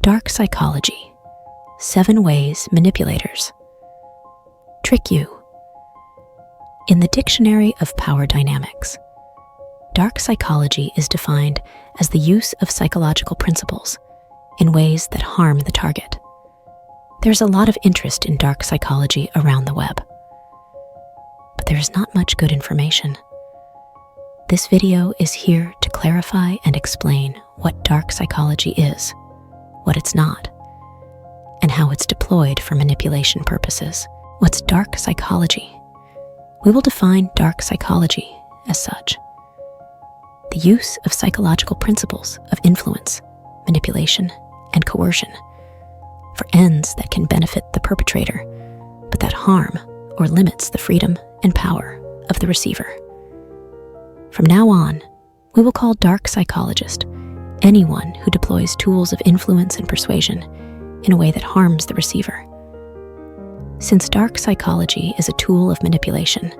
Dark psychology. 7 ways manipulators trick you. In the Dictionary of Power Dynamics, dark psychology is defined as the use of psychological principles in ways that harm the target. There's a lot of interest in dark psychology around the web, but there is not much good information. This video is here to clarify and explain what dark psychology is, what it's not, and how it's deployed for manipulation purposes. What's dark psychology? We will define dark psychology as such: the use of psychological principles of influence, manipulation, and coercion for ends that can benefit the perpetrator, but that harm or limits the freedom and power of the receiver. From now on, we will call dark psychologist anyone who deploys tools of influence and persuasion in a way that harms the receiver. Since dark psychology is a tool of manipulation,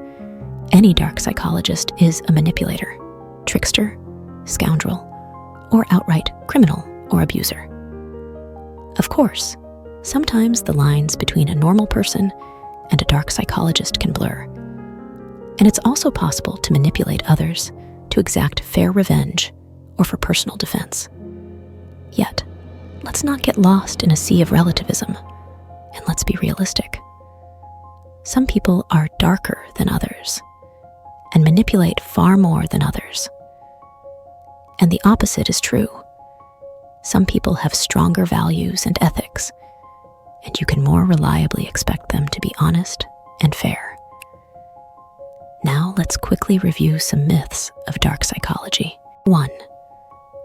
any dark psychologist is a manipulator, trickster, scoundrel, or outright criminal or abuser. Of course, sometimes the lines between a normal person and a dark psychologist can blur, and it's also possible to manipulate others to exact fair revenge or for personal defense. Yet, let's not get lost in a sea of relativism, and let's be realistic. Some people are darker than others and manipulate far more than others. And the opposite is true. Some people have stronger values and ethics, and you can more reliably expect them to be honest and fair. Now let's quickly review some myths of dark psychology. 1.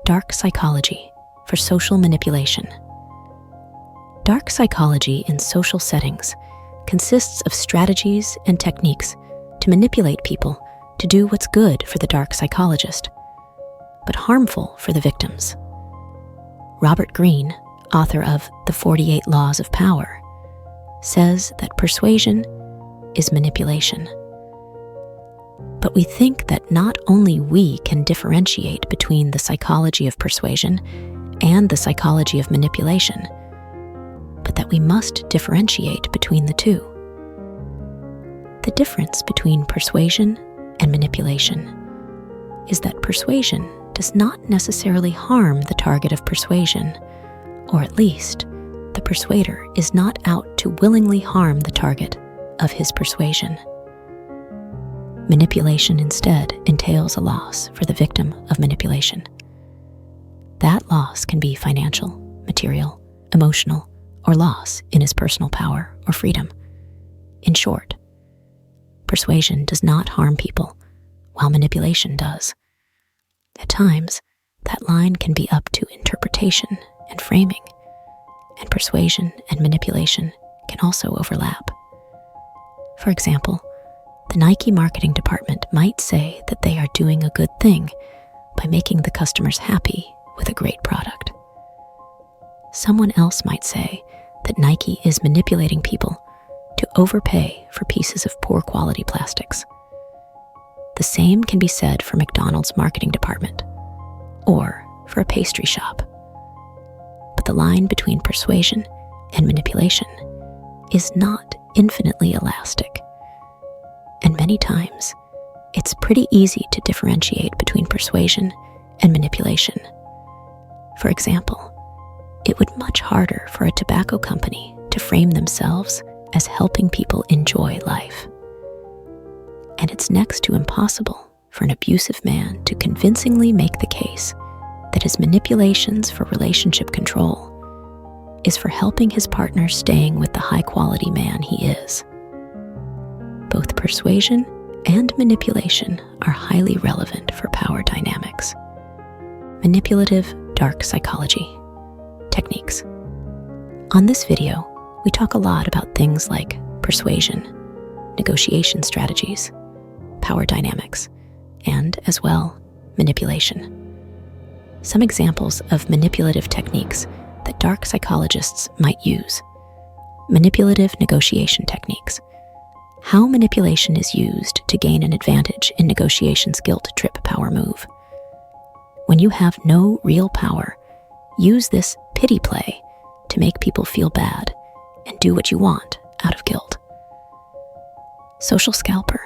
Dark psychology for social manipulation. Dark psychology in social settings consists of strategies and techniques to manipulate people to do what's good for the dark psychologist, but harmful for the victims. Robert Greene, author of The 48 Laws of Power, says that persuasion is manipulation. But we think that not only we can differentiate between the psychology of persuasion and the psychology of manipulation, but that we must differentiate between the two. The difference between persuasion and manipulation is that persuasion does not necessarily harm the target of persuasion, or at least the persuader is not out to willingly harm the target of his persuasion. Manipulation instead entails a loss for the victim of manipulation. That loss can be financial, material, emotional, or loss in his personal power or freedom. In short, persuasion does not harm people, while manipulation does. At times, that line can be up to interpretation and framing, and persuasion and manipulation can also overlap. For example, the Nike marketing department might say that they are doing a good thing by making the customers happy with a great product. Someone else might say that Nike is manipulating people to overpay for pieces of poor quality plastics. The same can be said for McDonald's marketing department or for a pastry shop. But the line between persuasion and manipulation is not infinitely elastic. And many times, it's pretty easy to differentiate between persuasion and manipulation. For example, it would be much harder for a tobacco company to frame themselves as helping people enjoy life. And it's next to impossible for an abusive man to convincingly make the case that his manipulations for relationship control is for helping his partner staying with the high-quality man he is. Both persuasion and manipulation are highly relevant for power dynamics. Manipulative dark psychology techniques. On this video, we talk a lot about things like persuasion, negotiation strategies, power dynamics, and, as well, manipulation. Some examples of manipulative techniques that dark psychologists might use. Manipulative negotiation techniques. How manipulation is used to gain an advantage in negotiation's guilt-trip power move. When you have no real power, use this pity play to make people feel bad and do what you want out of guilt. Social scalper.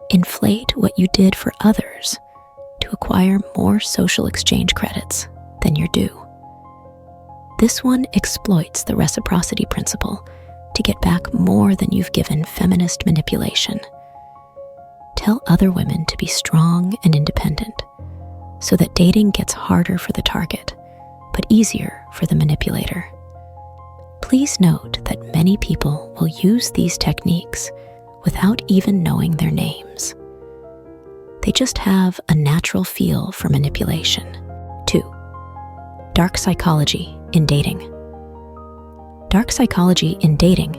Inflate what you did for others to acquire more social exchange credits than you're due. This one exploits the reciprocity principle to get back more than you've given feminist manipulation. Tell other women to be strong and independent so that dating gets harder for the target, but easier for the manipulator. Please note that many people will use these techniques without even knowing their names. They just have a natural feel for manipulation. 2. Dark psychology in dating. Dark psychology in dating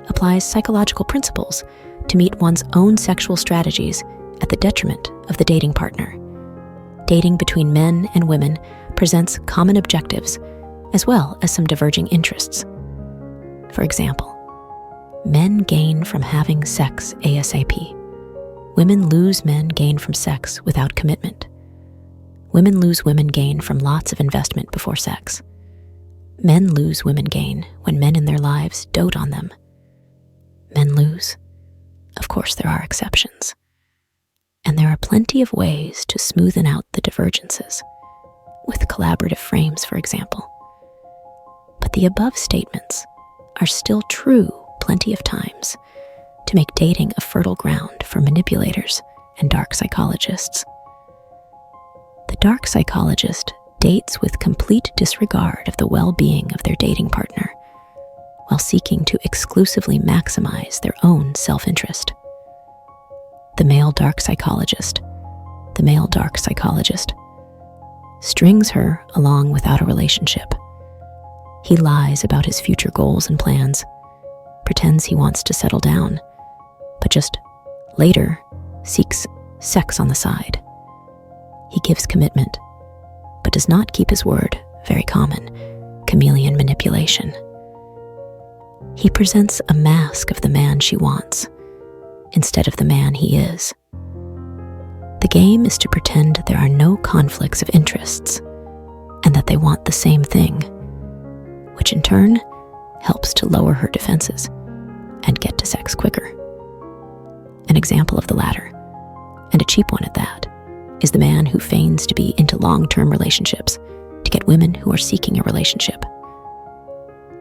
applies psychological principles to meet one's own sexual strategies at the detriment of the dating partner. Dating between men and women presents common objectives as well as some diverging interests. For example, men gain from having sex ASAP. Women lose men gain from sex without commitment. Women lose women gain from lots of investment before sex. Men lose women gain when men in their lives dote on them. Men lose. Of course, there are exceptions. And there are plenty of ways to smoothen out the divergences, with collaborative frames, for example. But the above statements are still true plenty of times to make dating a fertile ground for manipulators and dark psychologists. The dark psychologist dates with complete disregard of the well-being of their dating partner, while seeking to exclusively maximize their own self-interest. The male dark psychologist strings her along without a relationship. He lies about his future goals and plans, pretends he wants to settle down, but just later seeks sex on the side. He gives commitment, but does not keep his word, very common, chameleon manipulation. He presents a mask of the man she wants, instead of the man he is. The game is to pretend there are no conflicts of interests, and that they want the same thing, which in turn helps to lower her defenses and get to sex quicker. An example of the latter, and a cheap one at that, is the man who feigns to be into long-term relationships to get women who are seeking a relationship.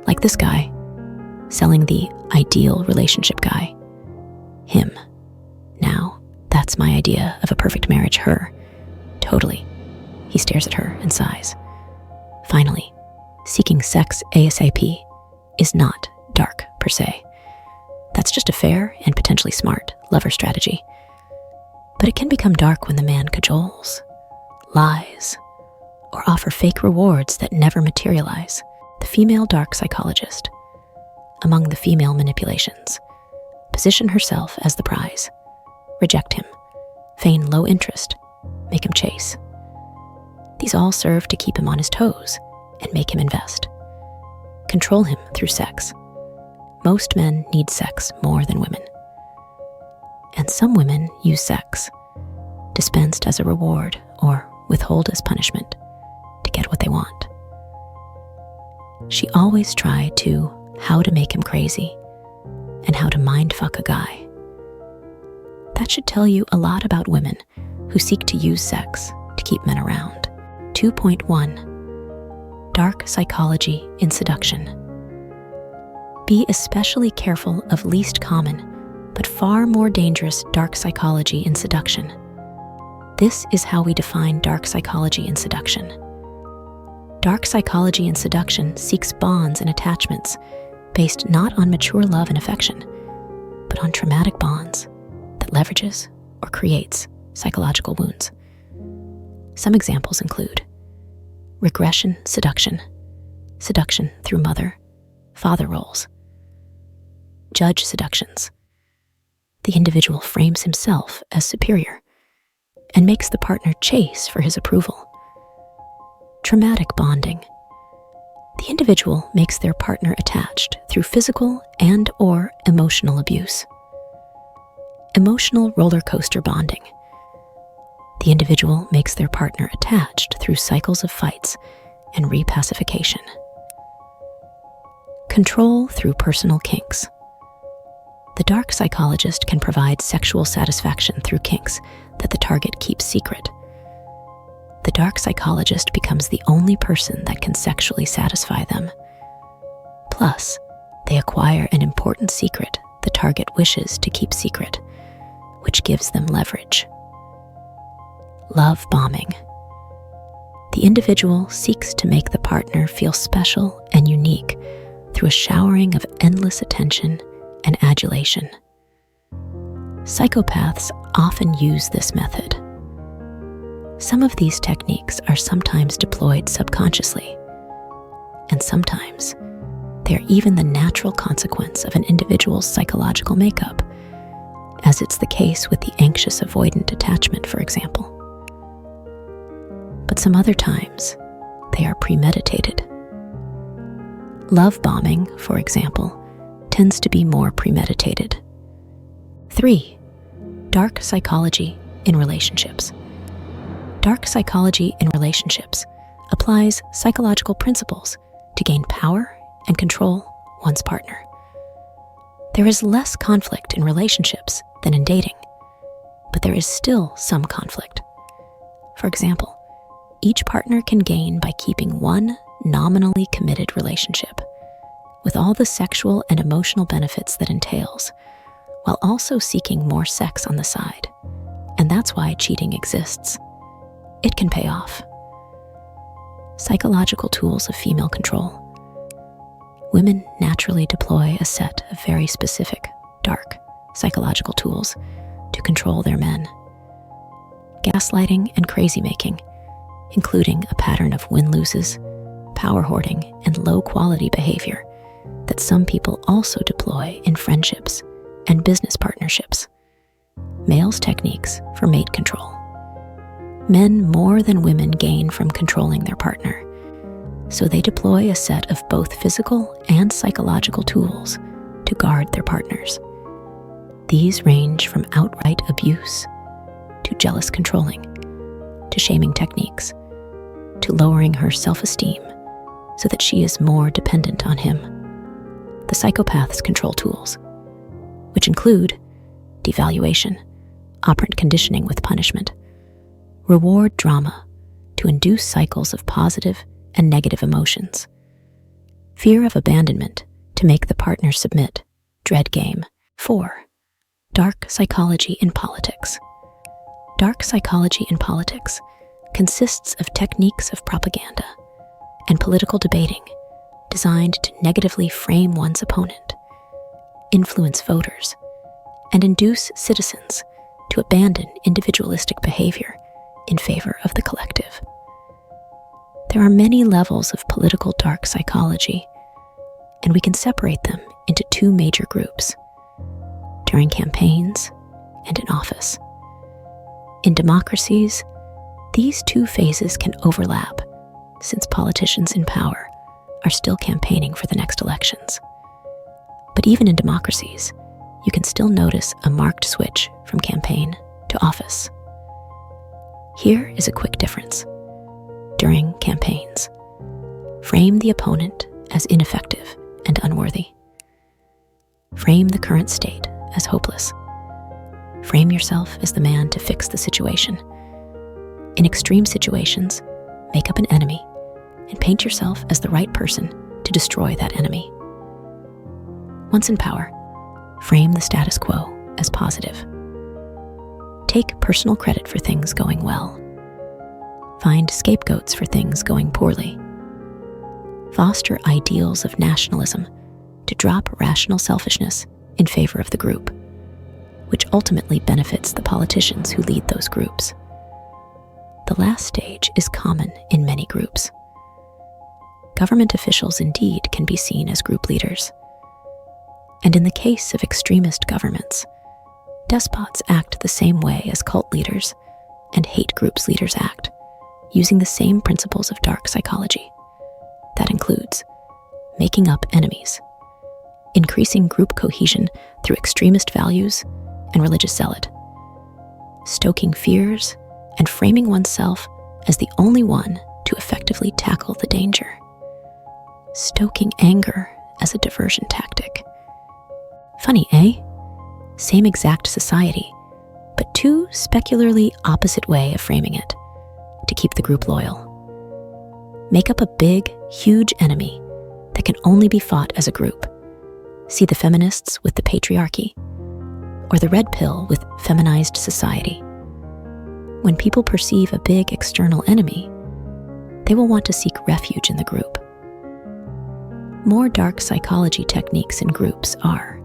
Like this guy, selling the ideal relationship guy. Him. Now, that's my idea of a perfect marriage. Her. Totally. He stares at her and sighs. Finally, seeking sex ASAP is not dark per se. That's just a fair and potentially smart lover strategy. But it can become dark when the man cajoles, lies, or offer fake rewards that never materialize. The female dark psychologist, among the female manipulations, position herself as the prize, reject him, feign low interest, make him chase. These all serve to keep him on his toes and make him invest. Control him through sex. Most men need sex more than women. And some women use sex, dispensed as a reward or withhold as punishment, to get what they want. She always tried to how to make him crazy and how to mindfuck a guy. That should tell you a lot about women who seek to use sex to keep men around. 2.1 Dark psychology in seduction. Be especially careful of least common but far more dangerous dark psychology in seduction. This is how we define dark psychology in seduction. Dark psychology in seduction seeks bonds and attachments based not on mature love and affection, but on traumatic bonds that leverages or creates psychological wounds. Some examples include regression seduction, seduction through mother-father roles, judge seductions. The individual frames himself as superior and makes the partner chase for his approval. Traumatic bonding. The individual makes their partner attached through physical and/or emotional abuse. Emotional roller coaster bonding. The individual makes their partner attached through cycles of fights and repacification. Control through personal kinks. The dark psychologist can provide sexual satisfaction through kinks that the target keeps secret. The dark psychologist becomes the only person that can sexually satisfy them. Plus, they acquire an important secret the target wishes to keep secret, which gives them leverage. Love bombing. The individual seeks to make the partner feel special and unique through a showering of endless attention and adulation. Psychopaths often use this method. Some of these techniques are sometimes deployed subconsciously, and sometimes they are even the natural consequence of an individual's psychological makeup, as it's the case with the anxious avoidant attachment, for example. But some other times, they are premeditated. Love bombing, for example, tends to be more premeditated. 3. Dark psychology in relationships. Dark psychology in relationships applies psychological principles to gain power and control one's partner. There is less conflict in relationships than in dating, but there is still some conflict. For example, each partner can gain by keeping one nominally committed relationship, with all the sexual and emotional benefits that entails, while also seeking more sex on the side. And that's why cheating exists. It can pay off. Psychological tools of female control. Women naturally deploy a set of very specific, dark, psychological tools to control their men. Gaslighting and crazymaking, including a pattern of win-loses, power hoarding, and low-quality behavior that some people also deploy in friendships and business partnerships. Males' techniques for mate control. Men more than women gain from controlling their partner, so they deploy a set of both physical and psychological tools to guard their partners. These range from outright abuse to jealous controlling, to shaming techniques, to lowering her self-esteem so that she is more dependent on him. The psychopath's control tools, which include devaluation, operant conditioning with punishment, reward drama to induce cycles of positive and negative emotions, fear of abandonment to make the partner submit, dread game. 4. Dark psychology in politics. Dark psychology in politics consists of techniques of propaganda and political debating designed to negatively frame one's opponent, influence voters, and induce citizens to abandon individualistic behavior in favor of the collective. There are many levels of political dark psychology, and we can separate them into two major groups: during campaigns and in office. In democracies, these two phases can overlap, since politicians in power are still campaigning for the next elections. But even in democracies, you can still notice a marked switch from campaign to office. Here is a quick difference. During campaigns, frame the opponent as ineffective and unworthy. Frame the current state as hopeless. Frame yourself as the man to fix the situation. In extreme situations, make up an enemy and paint yourself as the right person to destroy that enemy. Once in power, frame the status quo as positive. Take personal credit for things going well. Find scapegoats for things going poorly. Foster ideals of nationalism to drop rational selfishness in favor of the group, which ultimately benefits the politicians who lead those groups. The last stage is common in many groups. Government officials indeed can be seen as group leaders. And in the case of extremist governments, despots act the same way as cult leaders and hate groups leaders act, using the same principles of dark psychology. That includes making up enemies, increasing group cohesion through extremist values and religious zealot, stoking fears and framing oneself as the only one to effectively tackle the danger, stoking anger as a diversion tactic. Funny, eh? Same exact society, but two specularly opposite way of framing it to keep the group loyal. Make up a big, huge enemy that can only be fought as a group. See the feminists with the patriarchy, or the red pill with feminized society. When people perceive a big external enemy, they will want to seek refuge in the group. More dark psychology techniques in groups are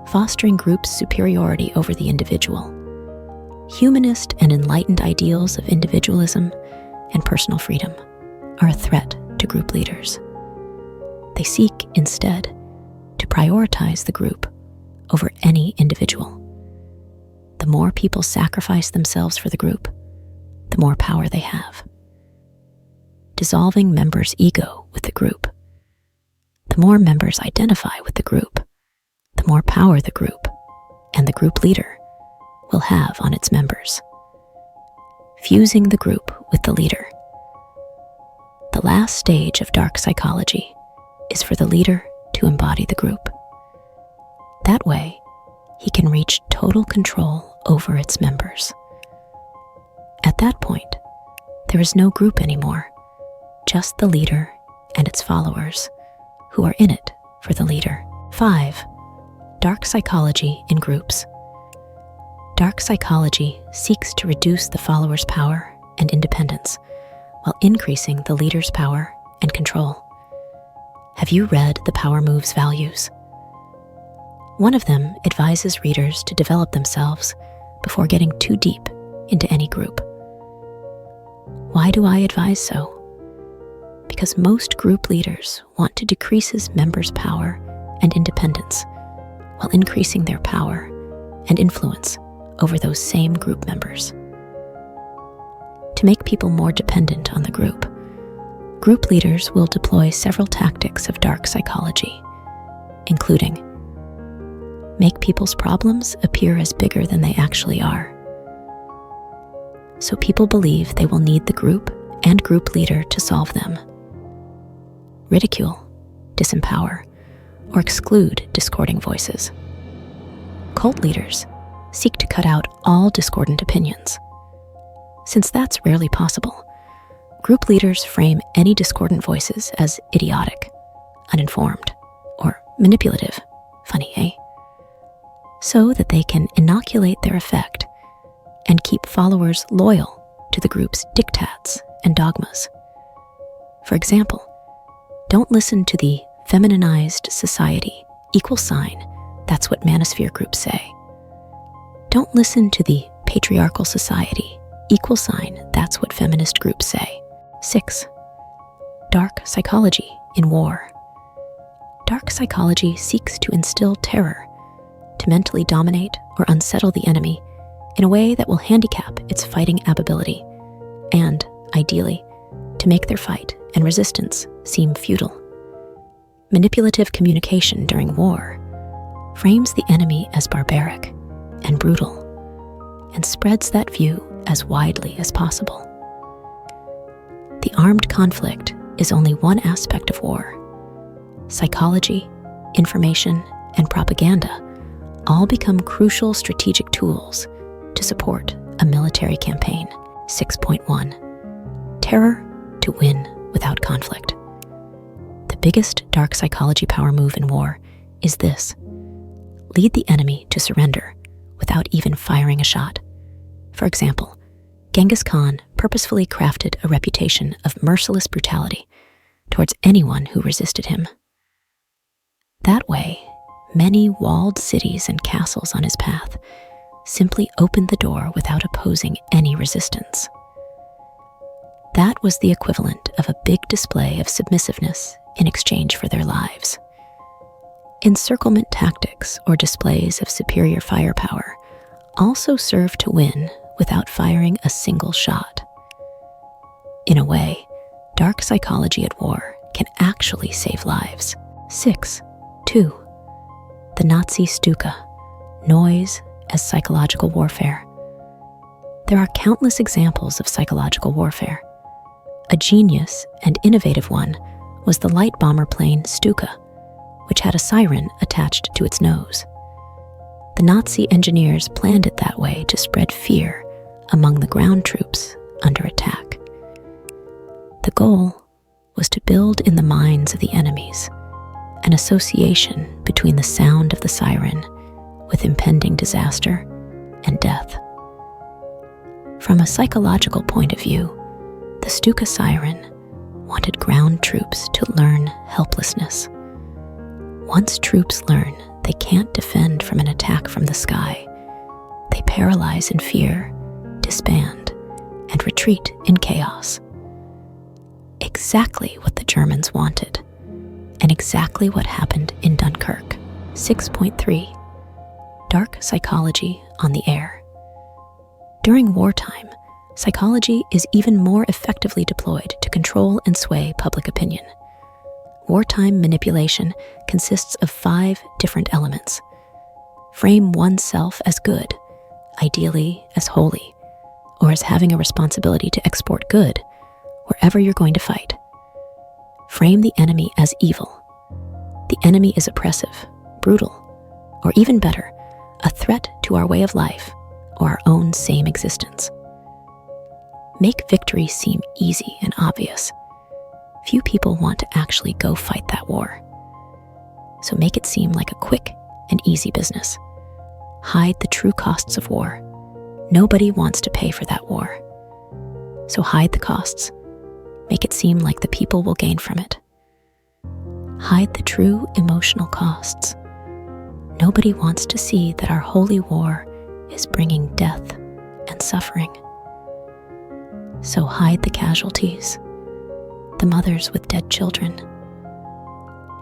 fostering group superiority over the individual. Humanist and enlightened ideals of individualism and personal freedom are a threat to group leaders. They seek, instead, to prioritize the group over any individual. The more people sacrifice themselves for the group, the more power they have. Dissolving members' ego with the group. The more members identify with the group, the more power the group and the group leader will have on its members. Fusing the group with the leader. The last stage of dark psychology is for the leader to embody the group. That way, he can reach total control over its members. At that point, there is no group anymore, just the leader and its followers who are in it for the leader. 5. Dark psychology in groups. Dark psychology seeks to reduce the follower's power and independence while increasing the leader's power and control. Have you read The Power Moves Values? One of them advises readers to develop themselves before getting too deep into any group. Why do I advise so? Because most group leaders want to decrease his members' power and independence while increasing their power and influence over those same group members. To make people more dependent on the group leaders will deploy several tactics of dark psychology, including make people's problems appear as bigger than they actually are, so people believe they will need the group and group leader to solve them. Ridicule, disempower, or exclude discording voices. Cult leaders seek to cut out all discordant opinions. Since that's rarely possible, group leaders frame any discordant voices as idiotic, uninformed, or manipulative. Funny, eh? So that they can inoculate their effect and keep followers loyal to the group's diktats and dogmas. For example, don't listen to the femininized society, that's what manosphere groups say. Don't listen to the patriarchal society, that's what feminist groups say. 6. Dark psychology in war. Dark psychology seeks to instill terror, to mentally dominate or unsettle the enemy in a way that will handicap its fighting ability, and, ideally, to make their fight and resistance seem futile. Manipulative communication during war frames the enemy as barbaric and brutal, and spreads that view as widely as possible. The armed conflict is only one aspect of war. Psychology, information, and propaganda all become crucial strategic tools to support a military campaign. 6.1. Terror to win without conflict. The biggest dark psychology power move in war is this: lead the enemy to surrender without even firing a shot. For example, Genghis Khan purposefully crafted a reputation of merciless brutality towards anyone who resisted him. That way, many walled cities and castles on his path simply opened the door without opposing any resistance. That was the equivalent of a big display of submissiveness in exchange for their lives. Encirclement tactics or displays of superior firepower also serve to win without firing a single shot. In a way, dark psychology at war can actually save lives. 6.2. The Nazi Stuka, noise as psychological warfare. There are countless examples of psychological warfare. A genius and innovative one was the light bomber plane Stuka, which had a siren attached to its nose. The Nazi engineers planned it that way to spread fear among the ground troops under attack. The goal was to build in the minds of the enemies an association between the sound of the siren with impending disaster and death. From a psychological point of view, the Stuka siren wanted ground troops to learn helplessness. Once troops learn they can't defend from an attack from the sky, they paralyze in fear, disband, and retreat in chaos. Exactly what the Germans wanted, and exactly what happened in Dunkirk. 6.3. Dark psychology on the air. During wartime, psychology is even more effectively deployed to control and sway public opinion. Wartime manipulation consists of 5 different elements. Frame oneself as good, ideally as holy, or as having a responsibility to export good wherever you're going to fight. Frame the enemy as evil. The enemy is oppressive, brutal, or even better, a threat to our way of life or our own same existence. Make victory seem easy and obvious. Few people want to actually go fight that war. So make it seem like a quick and easy business. Hide the true costs of war. Nobody wants to pay for that war. So hide the costs. Make it seem like the people will gain from it. Hide the true emotional costs. Nobody wants to see that our holy war is bringing death and suffering. So hide the casualties, the mothers with dead children,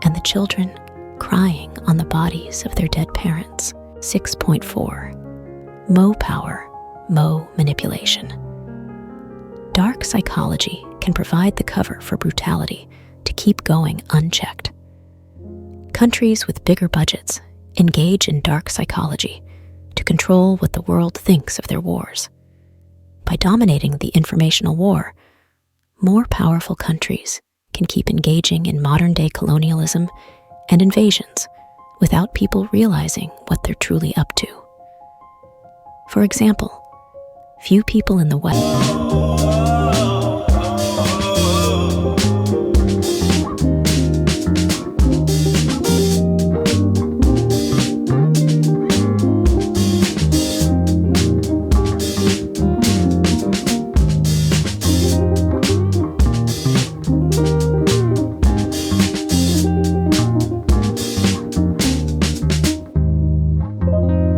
and the children crying on the bodies of their dead parents. 6.4. Mo power, Mo manipulation. Dark psychology can provide the cover for brutality to keep going unchecked. Countries with bigger budgets engage in dark psychology to control what the world thinks of their wars. By dominating the informational war, more powerful countries can keep engaging in modern-day colonialism and invasions without people realizing what they're truly up to. For example, few people in the West.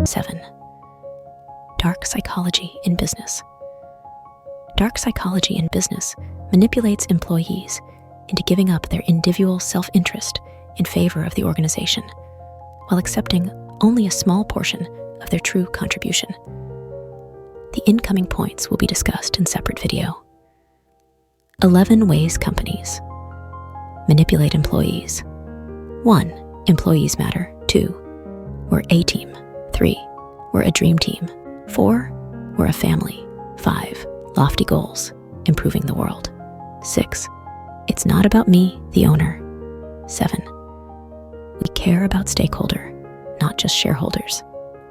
7. Dark psychology in business. Dark psychology in business manipulates employees into giving up their individual self-interest in favor of the organization, while accepting only a small portion of their true contribution. The incoming points will be discussed in separate video. 11 ways companies manipulate employees. 1. Employees matter. 2. We're a team. 3. We're a dream team. 4. We're a family. 5. Lofty goals, improving the world. 6. It's not about me, the owner. 7. We care about stakeholder, not just shareholders.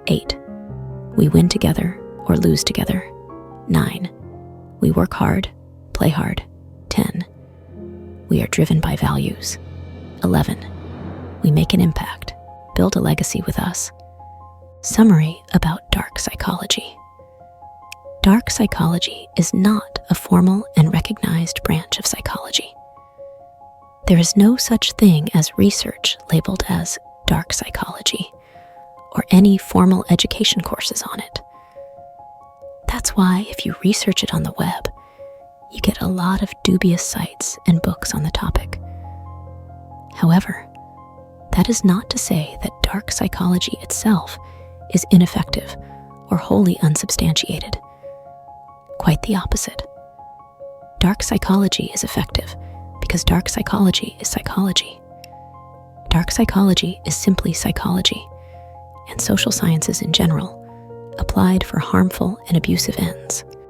8. We win together or lose together. 9. We work hard, play hard. 10. We are driven by values. 11. We make an impact, build a legacy with us. Summary about dark psychology. Dark psychology is not a formal and recognized branch of psychology. There is no such thing as research labeled as dark psychology, or any formal education courses on it. That's why if you research it on the web, you get a lot of dubious sites and books on the topic. However, that is not to say that dark psychology itself is ineffective or wholly unsubstantiated. Quite the opposite. Dark psychology is effective because dark psychology is psychology. Dark psychology is simply psychology, and social sciences in general, applied for harmful and abusive ends.